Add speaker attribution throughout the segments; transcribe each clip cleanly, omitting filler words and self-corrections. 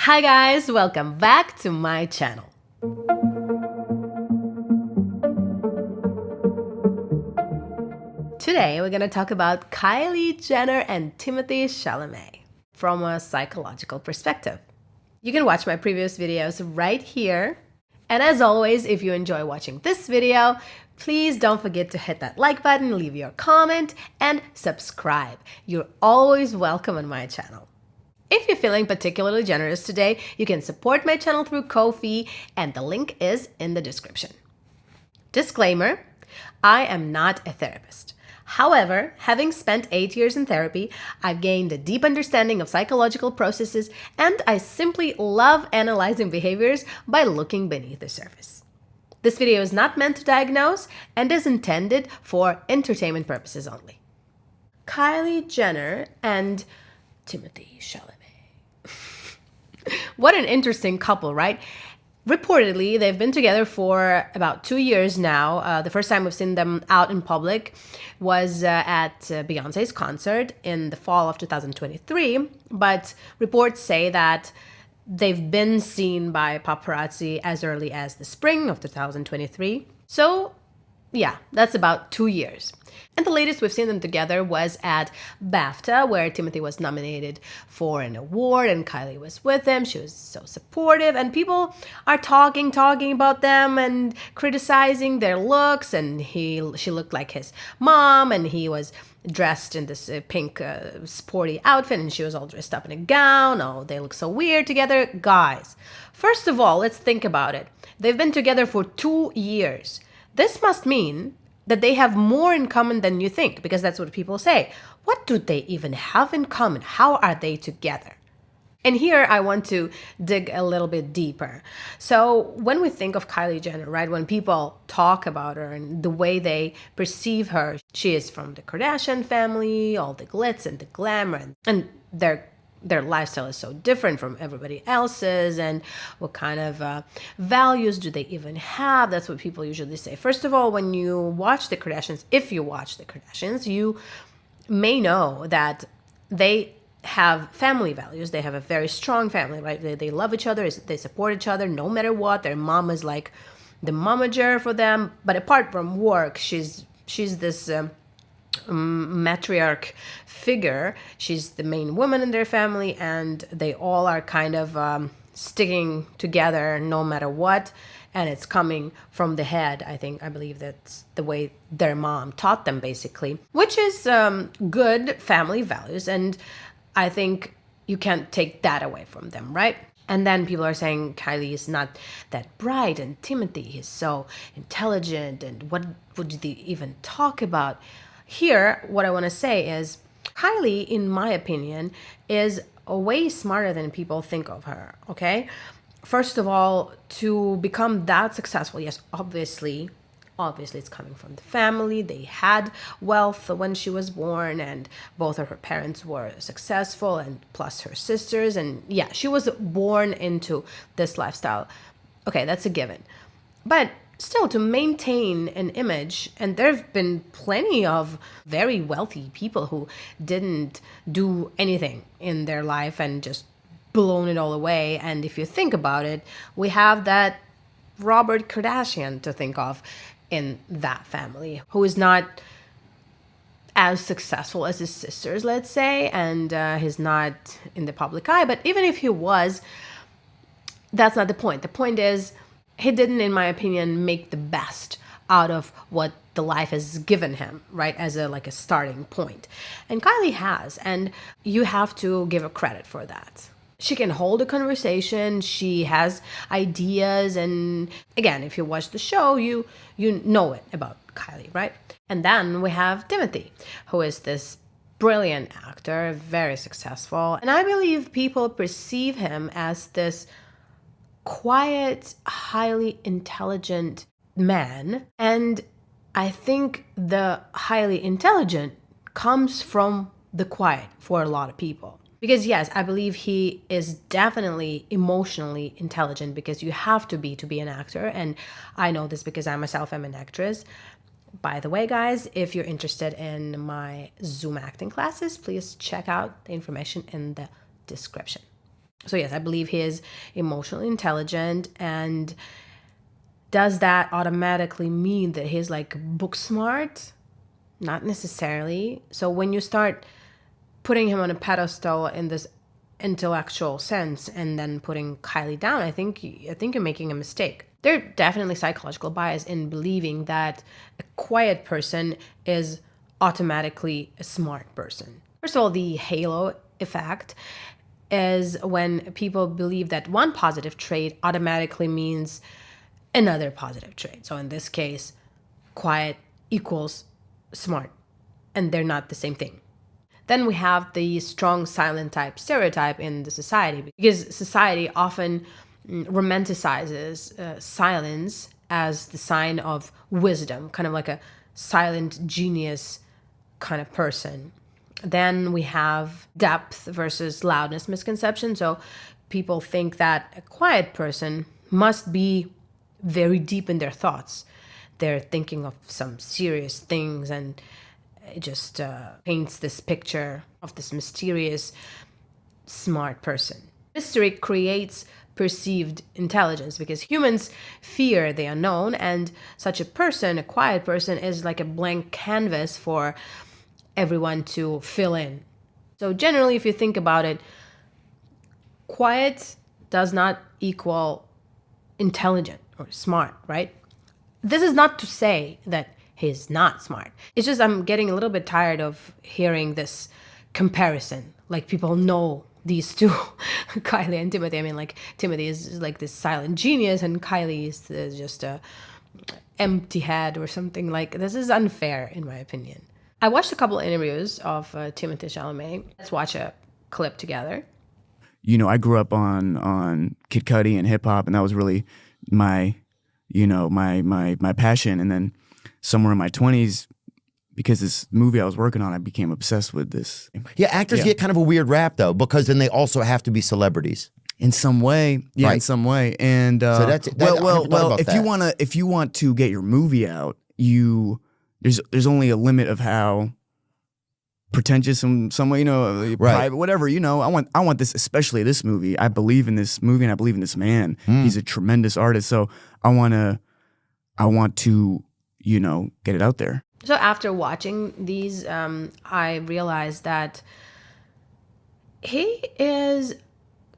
Speaker 1: Hi guys, welcome back to my channel. Today we're going to talk about Kylie Jenner and Timothée Chalamet from a psychological perspective. You can watch my previous videos right here. And as always, if you enjoy watching this video, please don't forget to hit that like button, leave your comment, and subscribe. You're always welcome on my channel. If you're feeling particularly generous today, you can support my channel through Ko-fi, and the link is in the description. Disclaimer, I am not a therapist. However, having spent 8 years in therapy, I've gained a deep understanding of psychological processes, and I simply love analyzing behaviors by looking beneath the surface. This video is not meant to diagnose and is intended for entertainment purposes only. Kylie Jenner and Timothée Chalamet. What an interesting couple, right? Reportedly, they've been together for about 2 years now. The first time we've seen them out in public was at Beyonce's concert in the fall of 2023. But reports say that they've been seen by paparazzi as early as the spring of 2023. So yeah, that's about 2 years. And the latest we've seen them together was at BAFTA, where Timothée was nominated for an award and Kylie was with him. She was so supportive, and people are talking about them and criticizing their looks. And she looked like his mom, and he was dressed in this pink sporty outfit, and she was all dressed up in a gown. Oh, they look so weird together. Guys, first of all, let's think about it. They've been together for 2 years. This must mean that they have more in common than you think, because that's what people say. What do they even have in common? How are they together? And here I want to dig a little bit deeper. So when we think of Kylie Jenner, right, when people talk about her and the way they perceive her, she is from the Kardashian family, all the glitz and the glamour, and their lifestyle is so different from everybody else's, and what kind of values do they even have? That's what people usually say. First of all, when you watch the Kardashians, if you watch the Kardashians, you may know that they have family values. They have a very strong family, right? They love each other, they support each other no matter what. Their mom is like the momager for them, but apart from work, she's this matriarch figure. She's the main woman in their family, and they all are kind of sticking together no matter what, and it's coming from the head. I believe that's the way their mom taught them, basically, which is good family values, and I think you can't take that away from them, right? And then people are saying Kylie is not that bright, and Timothée is so intelligent, and what would they even talk about? Here, what I want to say is Kylie, in my opinion, is way smarter than people think of her, okay? First of all, to become that successful, yes, obviously it's coming from the family. They had wealth when she was born, and both of her parents were successful, and plus her sisters, and yeah, she was born into this lifestyle. Okay, that's a given. But still, to maintain an image, and there have been plenty of very wealthy people who didn't do anything in their life and just blown it all away. And if you think about it, we have that Robert Kardashian to think of in that family, who is not as successful as his sisters, let's say, and he's not in the public eye. But even if he was, that's not the point. The point is, he didn't, in my opinion, make the best out of what the life has given him, right, as a starting point. And Kylie has, and you have to give her credit for that. She can hold a conversation, she has ideas, and again, if you watch the show, you know it about Kylie, right? And then we have Timothée, who is this brilliant actor, very successful, and I believe people perceive him as this quiet, highly intelligent man. And I think the highly intelligent comes from the quiet for a lot of people. Because yes, I believe he is definitely emotionally intelligent, because you have to be an actor. And I know this because I myself am an actress. By the way, guys, if you're interested in my Zoom acting classes, please check out the information in the description. So yes, I believe he is emotionally intelligent. And does that automatically mean that he's like book smart? Not necessarily. So when you start putting him on a pedestal in this intellectual sense and then putting Kylie down, I think you're making a mistake. There's definitely psychological bias in believing that a quiet person is automatically a smart person. First of all, the halo effect is when people believe that one positive trait automatically means another positive trait. So in this case, quiet equals smart, and they're not the same thing. Then we have the strong silent type stereotype in the society, because society often romanticizes silence as the sign of wisdom, kind of like a silent genius kind of person. Then we have depth versus loudness misconception. So people think that a quiet person must be very deep in their thoughts. They're thinking of some serious things, and it just paints this picture of this mysterious, smart person. Mystery creates perceived intelligence because humans fear the unknown, and such a person, a quiet person, is like a blank canvas for everyone to fill in. So generally, if you think about it, quiet does not equal intelligent or smart, right? This is not to say that he's not smart. It's just I'm getting a little bit tired of hearing this comparison. Like people know these two, Kylie and Timothée. I mean, like Timothée is like this silent genius, and Kylie is just a empty head or something. Like this is unfair, in my opinion. I watched a couple of interviews of Timothée Chalamet. Let's watch a clip together.
Speaker 2: You know, I grew up on Kid Cudi and hip hop, and that was really my passion. And then somewhere in my 20s, because this movie I was working on, I became obsessed with this.
Speaker 3: Yeah, actors get kind of a weird rap though, because then they also have to be celebrities
Speaker 2: in some way. Yeah, right? In some way. And
Speaker 3: so
Speaker 2: if you want to get your movie out, there's only a limit of how pretentious in some way, private, whatever, I want this, especially this movie. I believe in this movie and I believe in this man. He's a tremendous artist. So I want to, get it out there.
Speaker 1: So after watching these, I realized that he is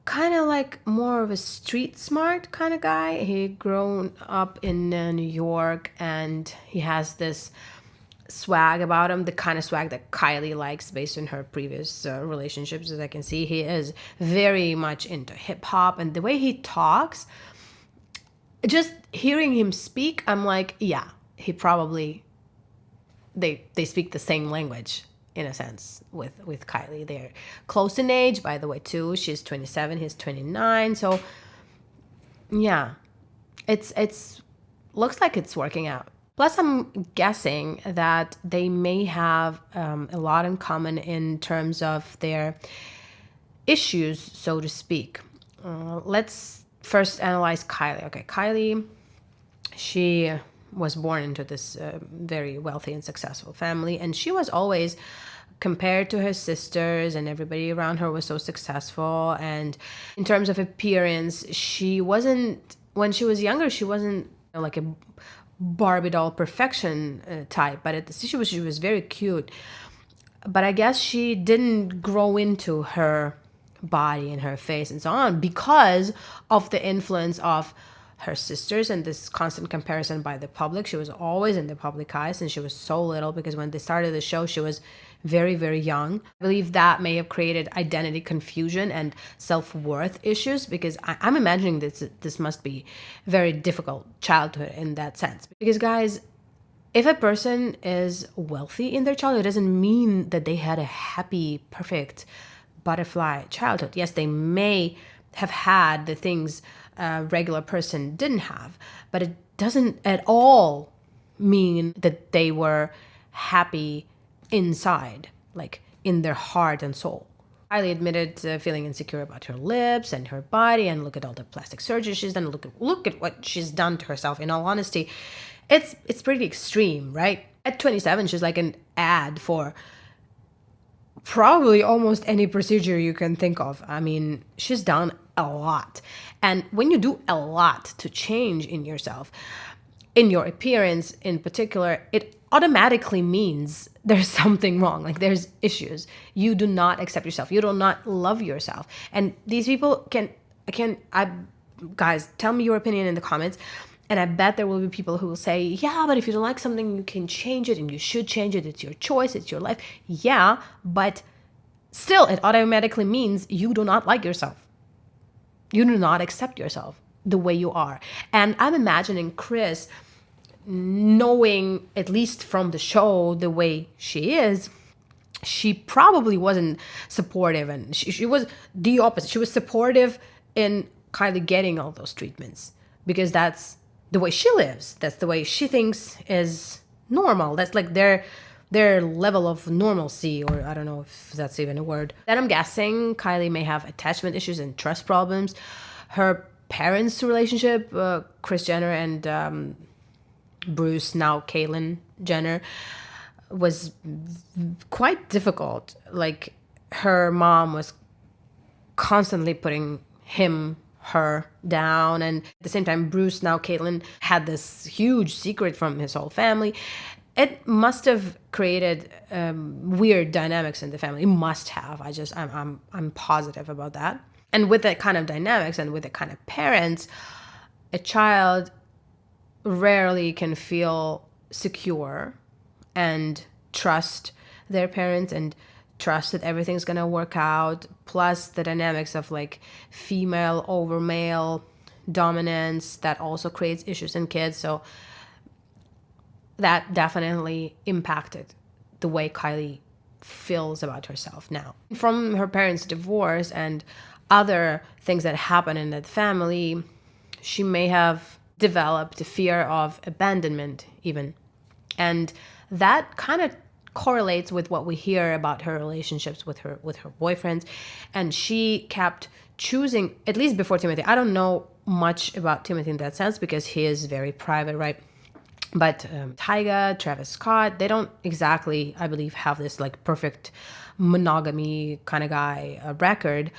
Speaker 1: kind of like more of a street smart kind of guy. He grown up in New York, and he has this swag about him, the kind of swag that Kylie likes based on her previous relationships. As I can see, he is very much into hip hop, and the way he talks, just hearing him speak, I'm like, yeah, he probably, they speak the same language in a sense with Kylie. They're close in age, by the way, too. She's 27, he's 29. So yeah, it's looks like it's working out. Plus, I'm guessing that they may have a lot in common in terms of their issues, so to speak. Let's first analyze Kylie. Okay, Kylie, she was born into this very wealthy and successful family, and she was always compared to her sisters, and everybody around her was so successful. And in terms of appearance, she wasn't, when she was younger, she wasn't like a Barbie doll perfection type, but she was very cute. But I guess she didn't grow into her body and her face and so on because of the influence of her sisters and this constant comparison by the public. She was always in the public eye since she was so little, because when they started the show, she was very, very young. I believe that may have created identity confusion and self-worth issues, because I'm imagining this must be very difficult childhood in that sense. Because guys, if a person is wealthy in their childhood, it doesn't mean that they had a happy, perfect butterfly childhood. Yes, they may have had the things a regular person didn't have, but it doesn't at all mean that they were happy inside, like in their heart and soul. Kylie admitted feeling insecure about her lips and her body, and look at all the plastic surgery she's done. Look at what she's done to herself. In all honesty, it's pretty extreme, right? At 27, she's like an ad for probably almost any procedure you can think of. I mean, she's done a lot. And when you do a lot to change in yourself, in your appearance in particular, it automatically means there's something wrong. Like there's issues. You do not accept yourself. You do not love yourself. And these people guys, tell me your opinion in the comments. And I bet there will be people who will say, yeah, but if you don't like something, you can change it and you should change it. It's your choice. It's your life. Yeah, but still, it automatically means you do not like yourself. You do not accept yourself the way you are. And I'm imagining Chris, knowing, at least from the show, the way she is, she probably wasn't supportive. And she was the opposite. She was supportive in Kylie getting all those treatments because that's the way she lives. That's the way she thinks is normal. That's like their level of normalcy, or I don't know if that's even a word. Then I'm guessing Kylie may have attachment issues and trust problems. Her parents' relationship, Kris Jenner and Bruce, now Caitlyn Jenner, was quite difficult. Like her mom was constantly putting her down, and at the same time Bruce, now Caitlyn, had this huge secret from his whole family. It must have created weird dynamics in the family. It must have. I'm positive about that. And with that kind of dynamics and with the kind of parents, a child rarely can feel secure and trust their parents and trust that everything's gonna work out, plus the dynamics of like female over male dominance that also creates issues in kids. So that definitely impacted the way Kylie feels about herself now. From her parents' divorce and other things that happen in that family, she may have developed a fear of abandonment even. And that kind of correlates with what we hear about her relationships with her boyfriends. And she kept choosing, at least before Timothée. I don't know much about Timothée in that sense because he is very private, right? But Tyga, Travis Scott, they don't exactly, I believe, have this like perfect monogamy kind of guy record.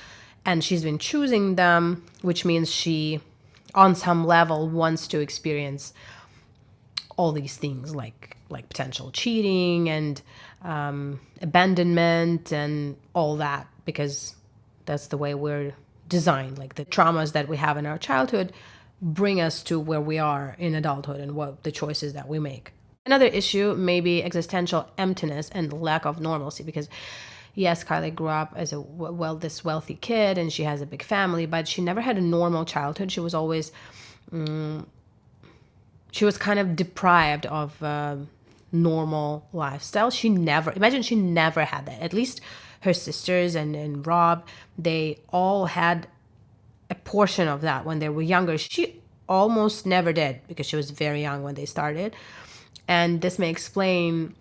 Speaker 1: And she's been choosing them, which means she, on some level, wants to experience all these things like potential cheating and abandonment and all that, because that's the way we're designed. Like the traumas that we have in our childhood bring us to where we are in adulthood and what the choices that we make. Another issue may be existential emptiness and lack of normalcy, because yes, Kylie grew up as this wealthy kid and she has a big family, but she never had a normal childhood. She was always, she was kind of deprived of normal lifestyle. She never had that. At least her sisters and Rob, they all had a portion of that when they were younger. She almost never did because she was very young when they started. And this may explain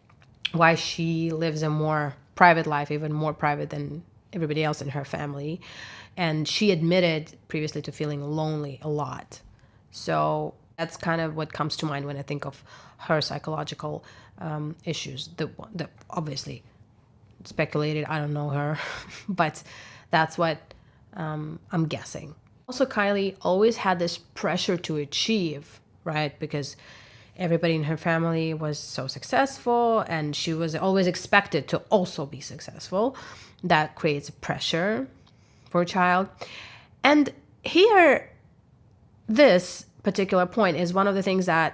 Speaker 1: why she lives a more private life, even more private than everybody else in her family. And she admitted previously to feeling lonely a lot. So that's kind of what comes to mind when I think of her psychological issues. The obviously speculated, I don't know her, but that's what I'm guessing. Also, Kylie always had this pressure to achieve, right? Because everybody in her family was so successful and she was always expected to also be successful. That creates pressure for a child. And here, this particular point is one of the things that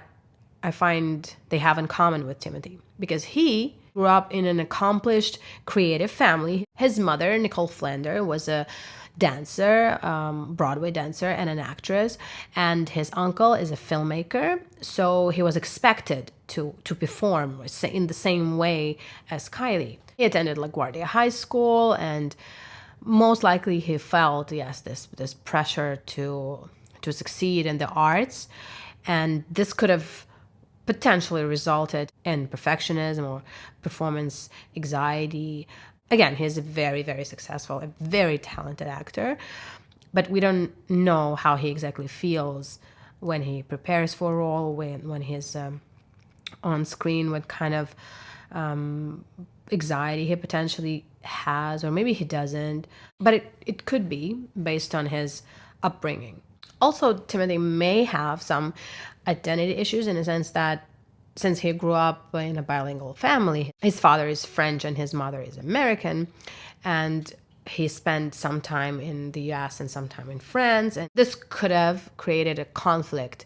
Speaker 1: I find they have in common with Timothée, because he grew up in an accomplished, creative family. His mother, Nicole Flander, was a dancer, Broadway dancer, and an actress, and his uncle is a filmmaker, so he was expected to perform in the same way as Kylie. He attended LaGuardia High School, and most likely he felt, yes, this pressure to succeed in the arts, and this could have potentially resulted in perfectionism or performance anxiety. Again, he's a very, very successful, a very talented actor, but we don't know how he exactly feels when he prepares for a role, when he's on screen, what kind of anxiety he potentially has, or maybe he doesn't, but it could be based on his upbringing. Also, Timothée may have some identity issues in the sense that since he grew up in a bilingual family, his father is French and his mother is American, and he spent some time in the US and some time in France, and this could have created a conflict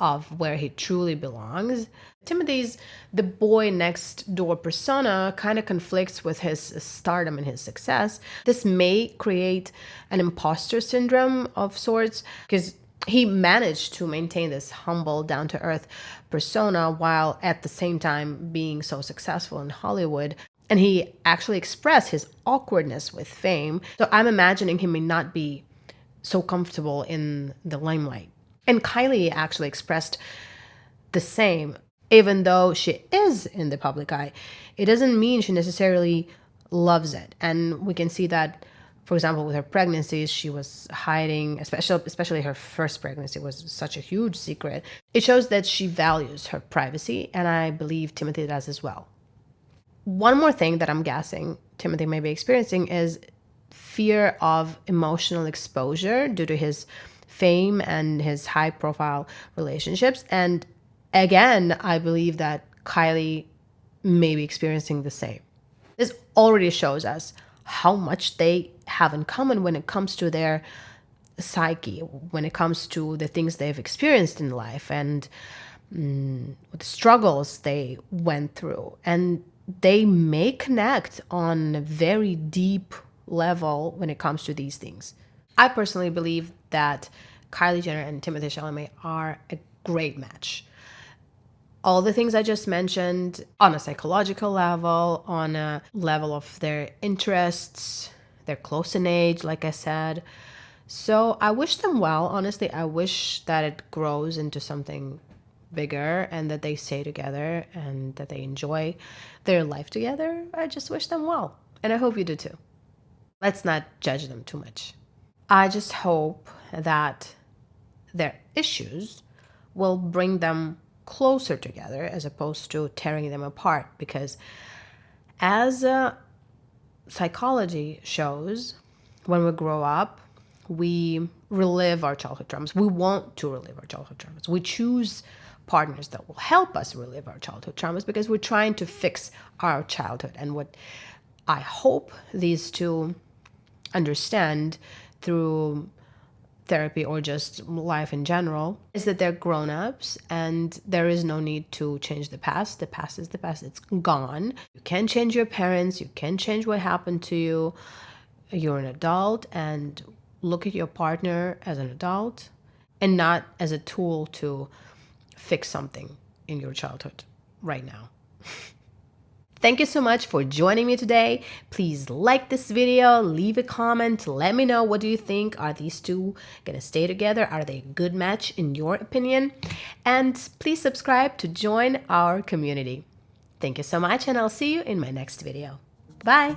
Speaker 1: of where he truly belongs. Timothée's the boy next door persona kind of conflicts with his stardom and his success. This may create an imposter syndrome of sorts, because he managed to maintain this humble, down-to-earth persona while at the same time being so successful in Hollywood. And he actually expressed his awkwardness with fame. So I'm imagining he may not be so comfortable in the limelight. And Kylie actually expressed the same. Even though she is in the public eye, it doesn't mean she necessarily loves it. And we can see that, for example, with her pregnancies, she was hiding, especially her first pregnancy was such a huge secret. It shows that she values her privacy, and I believe Timothée does as well. One more thing that I'm guessing Timothée may be experiencing is fear of emotional exposure due to his fame and his high-profile relationships. And again, I believe that Kylie may be experiencing the same. This already shows us how much they have in common when it comes to their psyche, when it comes to the things they've experienced in life and the struggles they went through. And they may connect on a very deep level when it comes to these things. I personally believe that Kylie Jenner and Timothée Chalamet are a great match. All the things I just mentioned on a psychological level, on a level of their interests, they're close in age, like I said. So I wish them well. Honestly, I wish that it grows into something bigger and that they stay together and that they enjoy their life together. I just wish them well. And I hope you do too. Let's not judge them too much. I just hope that their issues will bring them closer together as opposed to tearing them apart, because as psychology shows, when we grow up, we relive our childhood traumas. We want to relive our childhood traumas. We choose partners that will help us relive our childhood traumas because we're trying to fix our childhood. And what I hope these two understand through therapy or just life in general is that they're grown-ups and there is no need to change the past. The past is the past. It's gone. You can't change your parents. You can't change what happened to you. You're an adult, and look at your partner as an adult and not as a tool to fix something in your childhood right now. Thank you so much for joining me today. Please like this video, leave a comment, let me know what do you think. Are these two gonna stay together? Are they a good match in your opinion? And please subscribe to join our community. Thank you so much, and I'll see you in my next video. Bye.